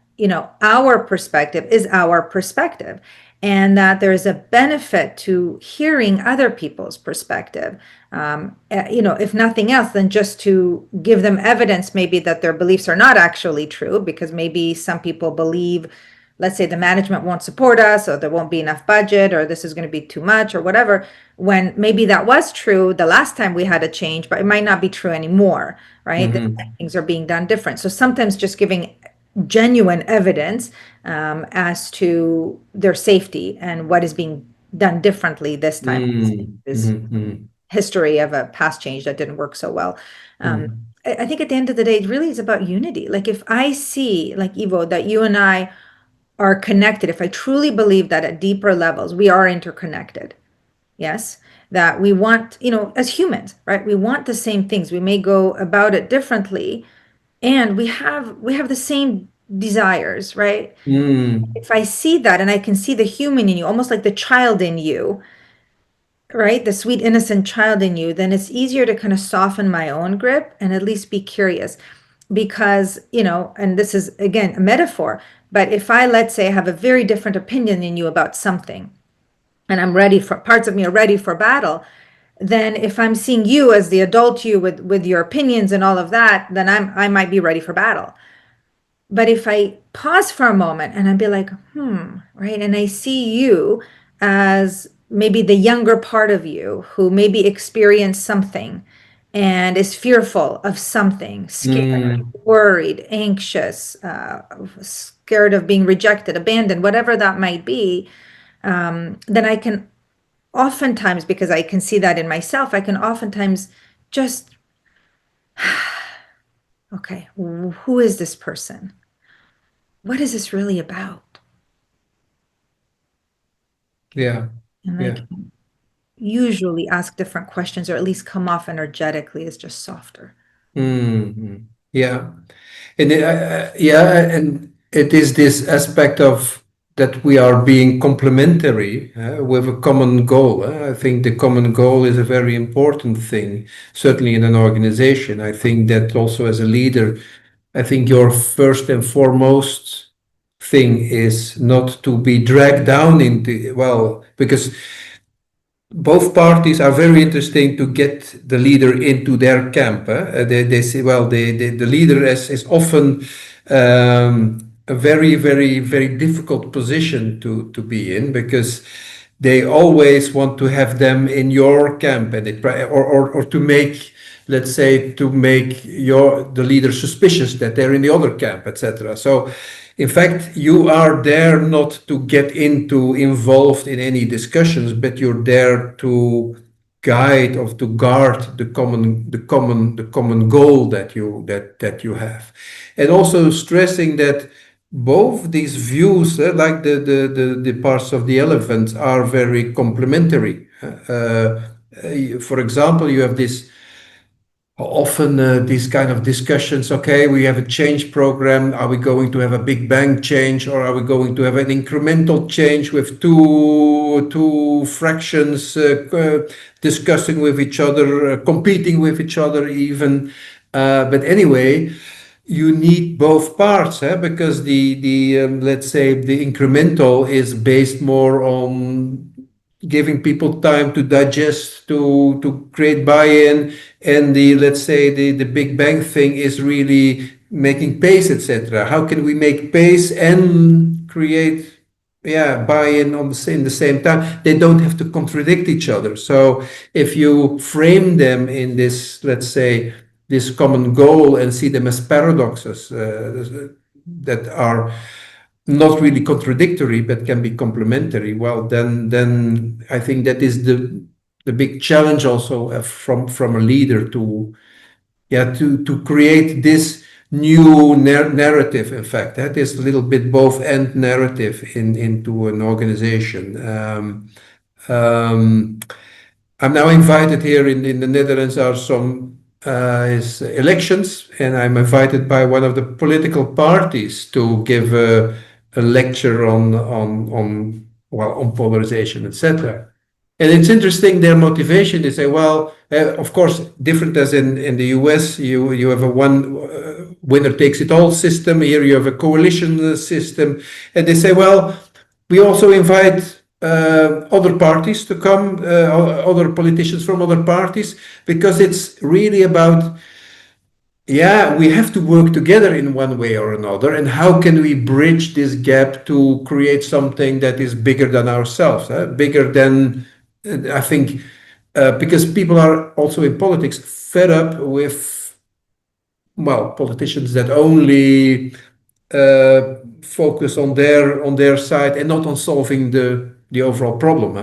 S2: our perspective is our perspective, and that there's a benefit to hearing other people's perspective. If nothing else, then just to give them evidence, maybe that their beliefs are not actually true, because maybe some people believe, let's say, the management won't support us, or there won't be enough budget, or this is going to be too much, or whatever, when maybe that was true the last time we had a change, but it might not be true anymore, right?
S1: Hmm.
S2: Things are being done different. So sometimes just giving genuine evidence as to their safety and what is being done differently this time
S1: Mm,
S2: is
S1: hmm. Hmm.
S2: history of a past change that didn't work so well. Um,
S1: Hmm.
S2: I think at the end of the day, it really is about unity. Like if I see, like Ivo, that you and I are connected, if I truly believe that at deeper levels we are interconnected, yes, that we want, as humans, right? We want the same things. We may go about it differently, and we have the same desires, right?
S1: Mm,
S2: If I see that and I can see the human in you, almost like the child in you, right? The sweet, innocent child in you, then it's easier to kind of soften my own grip and at least be curious. Because, and this is again a metaphor, but if I, let's say, have a very different opinion than you about something, and I'm ready for parts of me are ready for battle, then if I'm seeing you as the adult you with your opinions and all of that, then I might be ready for battle. But if I pause for a moment and I'd be like, right, and I see you as maybe the younger part of you who maybe experienced something and is fearful of something, scared,
S1: mm,
S2: worried, anxious, scared of being rejected, abandoned, whatever that might be, then I can oftentimes, because I can see that in myself, I can oftentimes just, okay, who is this person? What is this really about?
S1: yeah.
S2: And I
S1: Yeah.
S2: can usually ask different questions, or at least come off energetically as just softer.
S1: Mm, yeah. And yeah, and it is this aspect of that we are being complementary with a common goal. I think the common goal is a very important thing, certainly in an organization. I think that also as a leader, I think your first and foremost thing is not to be dragged down into, well, because both parties are very interesting to get the leader into their camp. They say, well, the leader is often a very, very, very difficult position to be in because they always want to have them in your camp and or to make, let's say, to make the leader suspicious that they're in the other camp, etc. So in fact, you are there not to get involved in any discussions, but you're there to guide or to guard the common goal that you have, and also stressing that both these views, like the parts of the elephant, are very complementary. For example, you have this often these kind of discussions. Okay, we have a change program. Are we going to have a big bang change, or are we going to have an incremental change with two fractions discussing with each other, competing with each other even? But anyway, you need both parts, because the let's say the incremental is based more on giving people time to digest, to create buy-in, and the let's say the Big Bang thing is really making pace, etc. How can we make pace and create, yeah, buy-in on in the same time? They don't have to contradict each other. So if you frame them in this, let's say, this common goal and see them as paradoxes that are not really contradictory but can be complementary, well, then I think that is the big challenge also from a leader to, yeah, to create this new narrative. In fact, that is a little bit both end narrative into an organization. Um, I'm now invited here in the Netherlands are some is elections, and I'm invited by one of the political parties to give a lecture on well, on polarization, etc. And it's interesting their motivation. They say, well, of course, different as in the US, you have a one winner takes it all system. Here you have a coalition system, and they say, well, we also invite other parties to come, other politicians from other parties, because it's really about, yeah, we have to work together in one way or another. And how can we bridge this gap to create something that is bigger than ourselves, bigger than, I think, because people are also in politics fed up with, well, politicians that only focus on their side and not on solving the overall problem,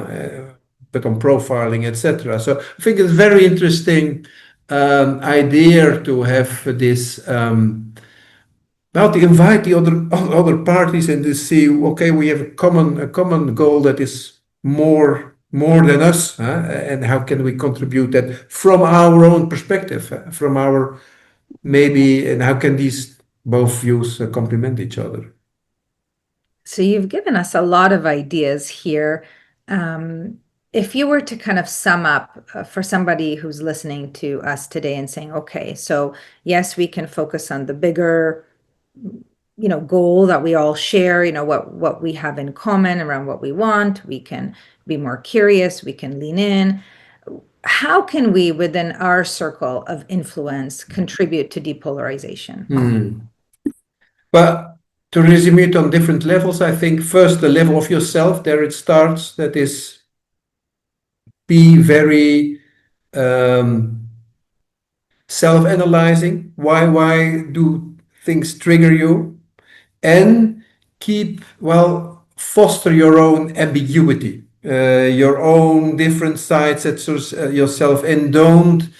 S1: but on profiling, etc. So I think it's very interesting idea to have this. Well, to invite the other parties and to see, okay, we have a common goal that is more than us, and how can we contribute that from our own perspective, from our maybe, and how can these both views complement each other?
S2: So you've given us a lot of ideas here. If you were to kind of sum up for somebody who's listening to us today and saying, okay, so yes, we can focus on the bigger, goal that we all share, what we have in common around what we want. We can be more curious, we can lean in. How can we, within our circle of influence, contribute to depolarization?
S1: But to resume it on different levels, I think first the level of yourself, there it starts. That is, be very self-analyzing. Why do things trigger you? And keep, well, foster your own ambiguity, your own different sides at yourself, and don't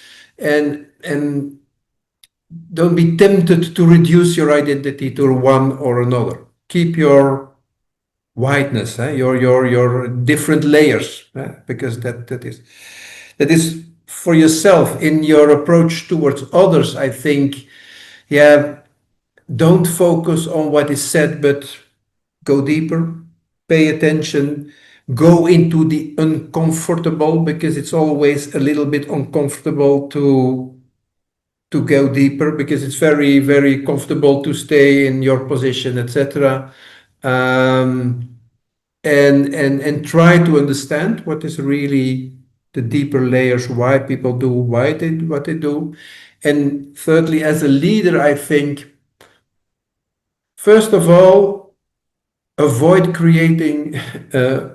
S1: be tempted to reduce your identity to one or another. Keep your wideness, your different layers, because that is for yourself in your approach towards others. I think, yeah, don't focus on what is said, but go deeper, pay attention, go into the uncomfortable, because it's always a little bit uncomfortable to go deeper, because it's very, very comfortable to stay in your position, etc. And try to understand what is really the deeper layers, why people do what they do. And thirdly, as a leader, I think, first of all, avoid creating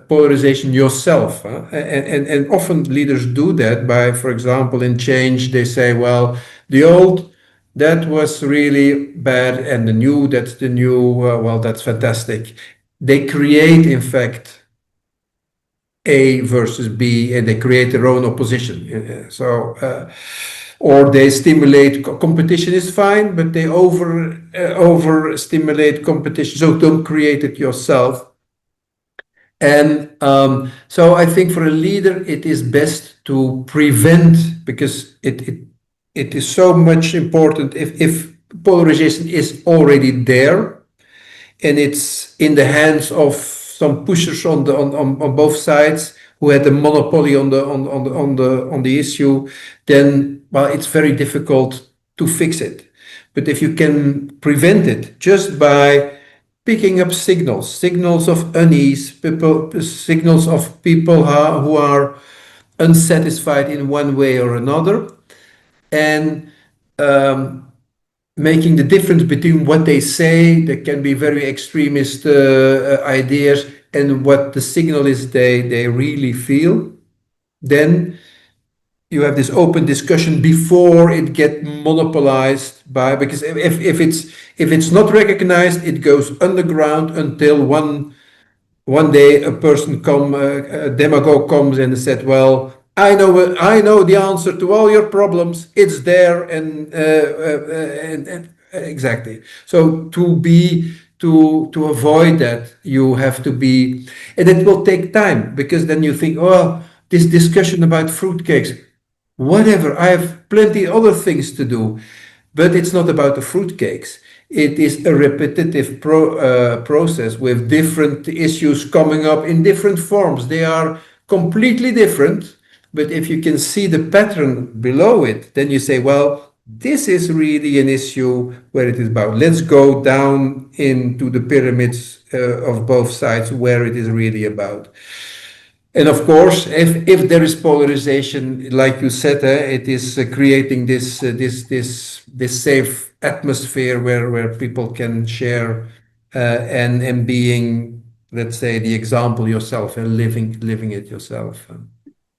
S1: polarization yourself. And often leaders do that by, for example, in change, they say, well, the old, that was really bad, and the new, that's the new, well, that's fantastic. They create, in fact, A versus B, and they create their own opposition. Or they stimulate competition is fine, but they over stimulate competition. So don't create it yourself. And so I think for a leader, it is best to prevent, because it is so much important if polarization is already there and it's in the hands of some pushers on both sides who had the monopoly on the issue, then well, it's very difficult to fix it. But if you can prevent it just by picking up signals of unease, signals of people who are unsatisfied in one way or another, and making the difference between what they say, that can be very extremist ideas, and what the signal is they really feel, then you have this open discussion before it get monopolized by, because if it's not recognized, it goes underground until one day a person a demagogue comes and said, well, I know the answer to all your problems, it's there, and exactly. So to avoid that, you have to be, and it will take time, because then you think, oh, this discussion about fruitcakes, whatever, I have plenty other things to do. But it's not about the fruitcakes. It is a repetitive process with different issues coming up in different forms. They are completely different, but if you can see the pattern below it, then you say, well, this is really an issue where it is about. Let's go down into the pyramids of both sides where it is really about. And of course, if there is polarization, like you said, it is creating this safe atmosphere where people can share and being, let's say, the example yourself and living it yourself.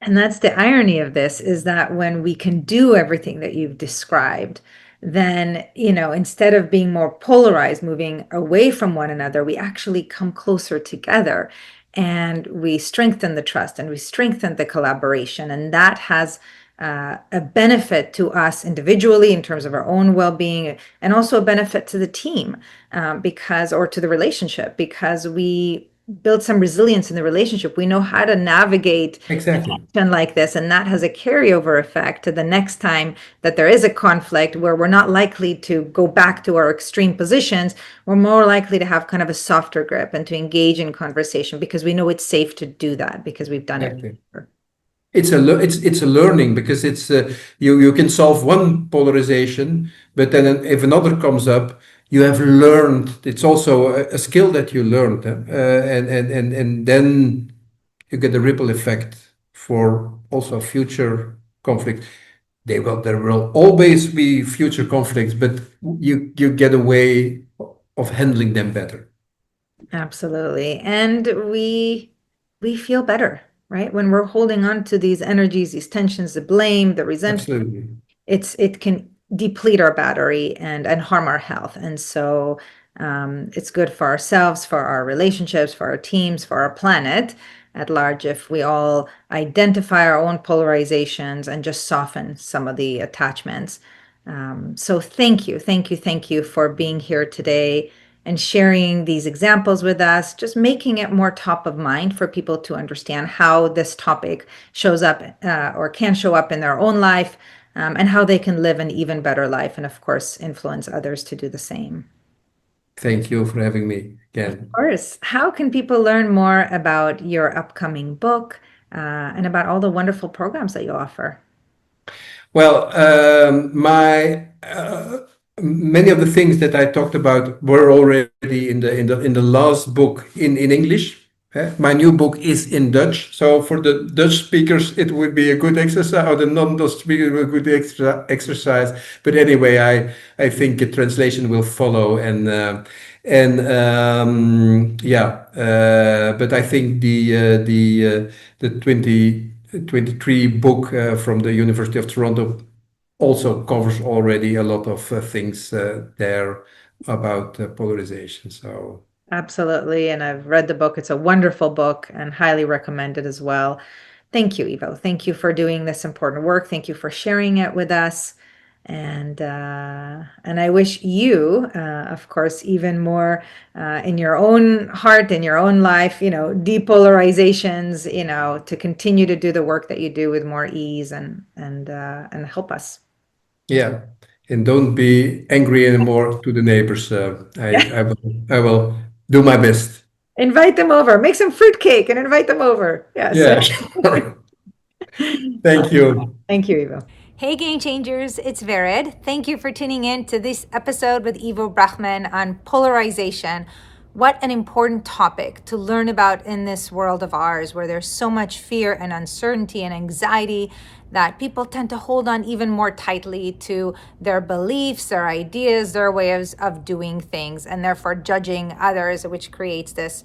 S2: And that's the irony of this, is that when we can do everything that you've described, then, instead of being more polarized, moving away from one another, we actually come closer together and we strengthen the trust and we strengthen the collaboration. And that has a benefit to us individually in terms of our own well-being, and also a benefit to the team, or to the relationship, because we build some resilience in the relationship. We know how to navigate
S1: Exactly.
S2: tension like this, and that has a carryover effect to the next time that there is a conflict, where we're not likely to go back to our extreme positions. We're more likely to have kind of a softer grip and to engage in conversation, because we know it's safe to do that because we've done it
S1: Exactly.
S2: before.
S1: It's a learning, because it's you can solve one polarization, but then if another comes up, you have learned. It's also a skill that you learned, and then you get a ripple effect for also future conflict. There will always be future conflicts, but you get a way of handling them better.
S2: Absolutely. And we feel better, right? When we're holding on to these energies, these tensions, the blame, the resentment,
S1: Absolutely.
S2: it can deplete our battery and harm our health. And so it's good for ourselves, for our relationships, for our teams, for our planet at large, if we all identify our own polarizations and just soften some of the attachments. So thank you for being here today and sharing these examples with us, just making it more top of mind for people to understand how this topic shows up or can show up in their own life, and how they can live an even better life, and of course, influence others to do the same.
S1: Thank you for having me again.
S2: Of course. How can people learn more about your upcoming book, and about all the wonderful programs that you offer?
S1: Well, my many of the things that I talked about were already in the last book in English. My new book is in Dutch, so for the Dutch speakers, it would be a good exercise, or the non-Dutch speakers, a good exercise. But anyway, I think a translation will follow, yeah. But I think the 2023 book from the University of Toronto also covers already a lot of things there about polarization. So
S2: Absolutely. And I've read the book. It's a wonderful book and highly recommend it as well. Thank you, Ivo. Thank you for doing this important work. Thank you for sharing it with us. And I wish you, of course, even more in your own heart, in your own life, depolarizations, to continue to do the work that you do with more ease and help us.
S1: Yeah, and don't be angry anymore to the neighbors.
S2: Yeah.
S1: I will do my best.
S2: Invite them over. Make some fruitcake and invite them over. Yes.
S1: Yeah, sure. Thank you.
S2: Thank you, Ivo.
S3: Hey, Game Changers, it's Vered. Thank you for tuning in to this episode with Ivo Brughmans on polarization. What an important topic to learn about in this world of ours where there's so much fear and uncertainty and anxiety that people tend to hold on even more tightly to their beliefs, their ideas, their ways of doing things, and therefore judging others, which creates this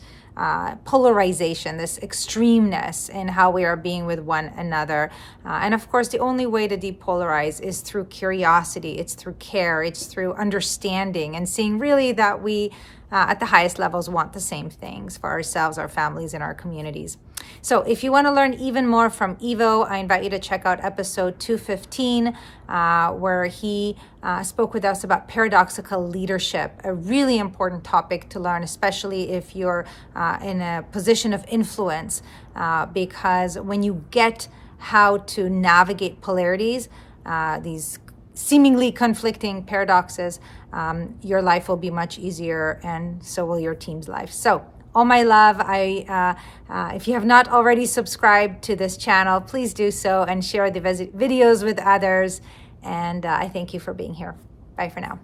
S3: polarization, this extremeness in how we are being with one another. And of course, the only way to depolarize is through curiosity, it's through care, it's through understanding and seeing really that we at the highest levels want the same things for ourselves, our families, and our communities. So if you want to learn even more from Ivo, I invite you to check out episode 215, where he spoke with us about paradoxical leadership, a really important topic to learn, especially if you're in a position of influence, because when you get how to navigate polarities, these seemingly conflicting paradoxes, your life will be much easier, and so will your team's life. So all my love, if you have not already subscribed to this channel, please do so and share the videos with others. And I thank you for being here. Bye for now.